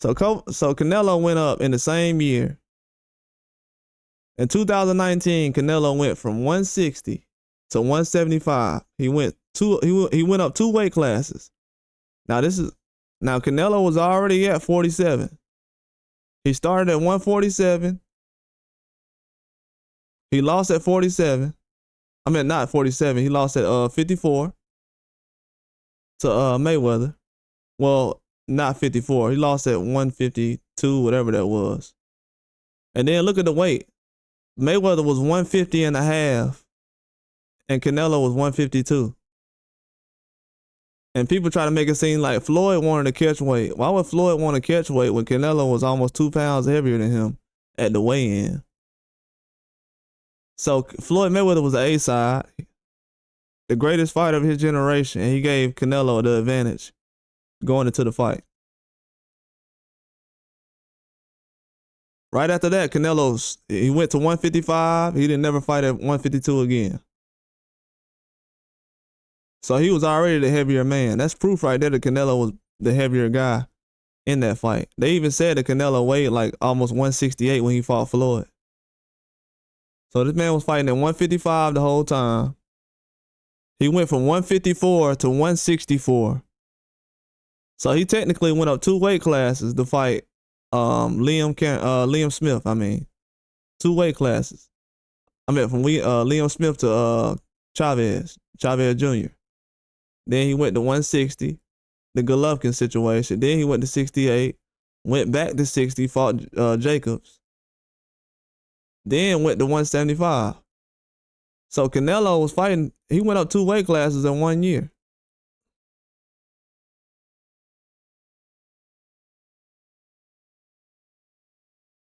So Canelo went up in the same year. In 2019, Canelo went from 160 to 175. He went up 2 weight classes. Now Canelo was already at 47. He started at 147. He lost at 47. I mean, not 47. He lost at 54 to Mayweather. Well, not 54. He lost at 152, whatever that was. And then look at the weight. Mayweather was 150 and a half, and Canelo was 152. And people try to make it seem like Floyd wanted to catch weight. Why would Floyd want to catch weight when Canelo was almost 2 pounds heavier than him at the weigh-in? So Floyd Mayweather was the A side, the greatest fighter of his generation, and he gave Canelo the advantage going into the fight. Right after that, he went to 155. He didn't never fight at 152 again. So he was already the heavier man. That's proof right there that Canelo was the heavier guy in that fight. They even said that Canelo weighed like almost 168 when he fought Floyd. So this man was fighting at 155 the whole time. He went from 154 to 164. So he technically went up 2 weight classes to fight Liam Smith. 2 weight classes. From Liam Smith to Chavez Jr. Then he went to 160, the Golovkin situation. Then he went to 68, went back to 60, fought Jacobs. Then went to 175. So Canelo was fighting, he went up 2 weight classes in 1 year.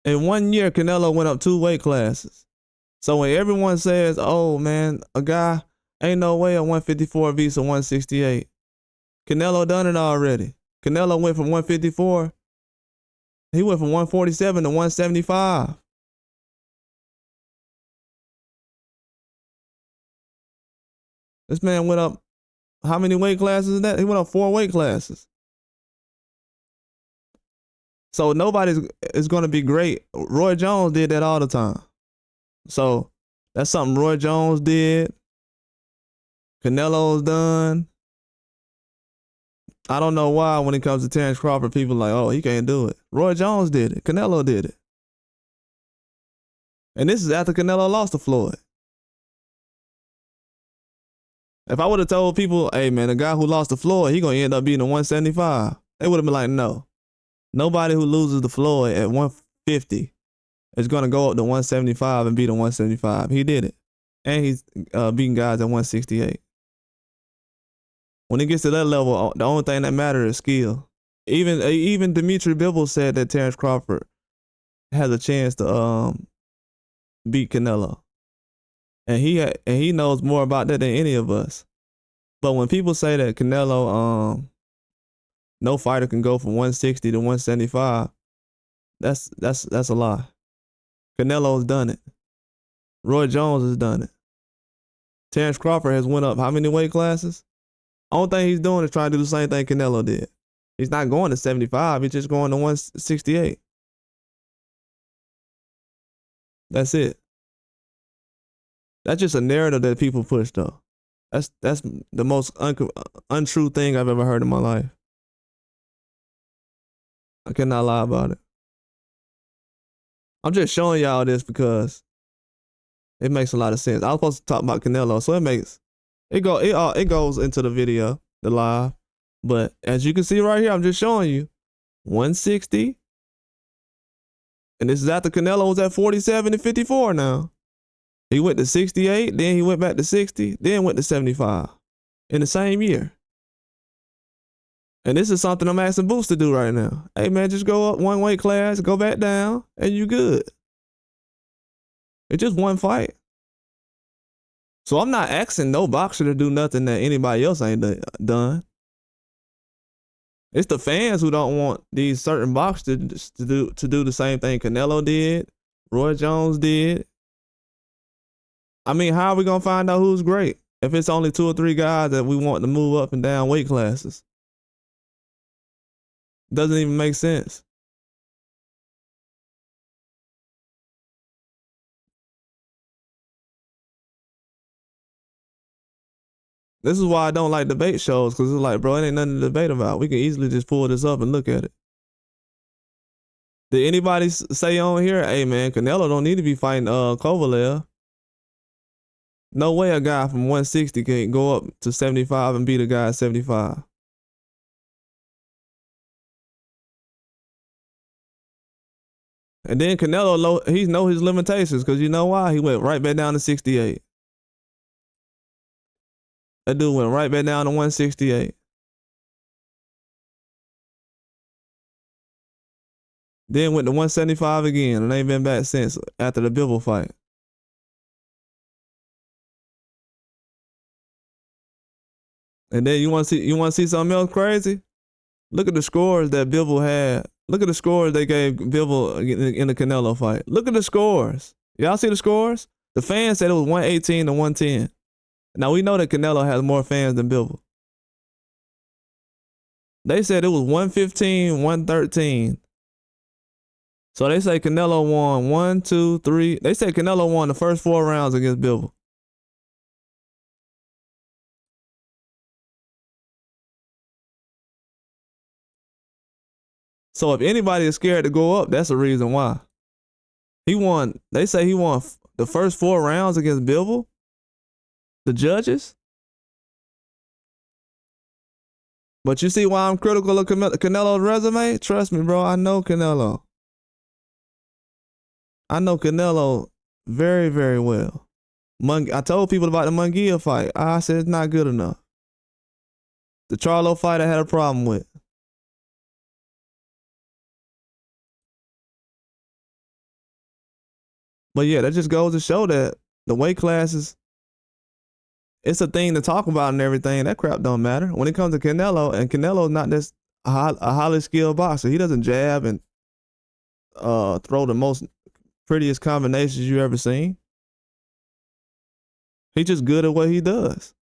In 1 year, Canelo went up 2 weight classes. So when everyone says, oh man, a guy ain't no way at 154 beats a 168. Canelo done it already. Canelo went from 154. He went from 147 to 175. This man went up, how many weight classes is that? He went up 4 weight classes. So nobody is going to be great. Roy Jones did that all the time. So that's something Roy Jones did. Canelo's done. I don't know why when it comes to Terence Crawford, people are like, oh, he can't do it. Roy Jones did it. Canelo did it. And this is after Canelo lost to Floyd. If I would have told people, hey man, the guy who lost to Floyd, he going to end up being a 175, they would have been like, no. Nobody who loses to Floyd at 150 is going to go up to 175 and beat a 175. He did it. And he's beating guys at 168. When it gets to that level, the only thing that matters is skill. Even Dimitri Bivol said that Terence Crawford has a chance to beat Canelo. And he knows more about that than any of us. But when people say that Canelo, no fighter can go from 160 to 175, that's a lie. Canelo's done it. Roy Jones has done it. Terence Crawford has went up how many weight classes? Only thing he's doing is trying to do the same thing Canelo did. He's not going to 75. He's just going to 168. That's it. That's just a narrative that people push, though. That's the most untrue thing I've ever heard in my life. I cannot lie about it. I'm just showing y'all this because it makes a lot of sense. I was supposed to talk about Canelo, so it goes into the video, the live. But as you can see right here, I'm just showing you 160. And this is after Canelo was at 47 and 54 now. He went to 68, then he went back to 60, then went to 75 in the same year. And this is something I'm asking Boots to do right now. Hey man, just go up 1 weight class, go back down, and you good. It's just 1 fight. So I'm not asking no boxer to do nothing that anybody else ain't done. It's the fans who don't want these certain boxers to do the same thing Canelo did, Roy Jones did. I mean, how are we gonna find out who's great if it's only 2 or 3 guys that we want to move up and down weight classes? Doesn't even make sense. This is why I don't like debate shows, because it's like, bro, it ain't nothing to debate about. We can easily just pull this up and look at it. Did anybody say on here, hey, man, Canelo don't need to be fighting Kovalev? No way a guy from 160 can go up to 75 and beat a guy at 75. And then Canelo, he know his limitations, because you know why? He went right back down to 68. That dude went right back down to 168. Then went to 175 again, and ain't been back since after the Bivol fight. And then you want to see something else crazy? Look at the scores that Bivol had. Look at the scores they gave Bivol in the Canelo fight. Look at the scores. Y'all see the scores? The fans said it was 118 to 110. Now we know that Canelo has more fans than Bivol. They said it was 115, 113. So they say Canelo won 1, 2, 3. They say Canelo won the first 4 rounds against Bivol. So if anybody is scared to go up, that's the reason why. He won. They say he won the first 4 rounds against Bivol. The judges. But you see why I'm critical of Canelo's resume? Trust me, bro. I know Canelo. I know Canelo very, very well. I told people about the Munguia fight. I said it's not good enough. The Charlo fight I had a problem with. But yeah, that just goes to show that the weight classes, it's a thing to talk about and everything. That crap don't matter. When it comes to Canelo, and Canelo's not this a highly skilled boxer. He doesn't jab and throw the most prettiest combinations you ever seen. He's just good at what he does.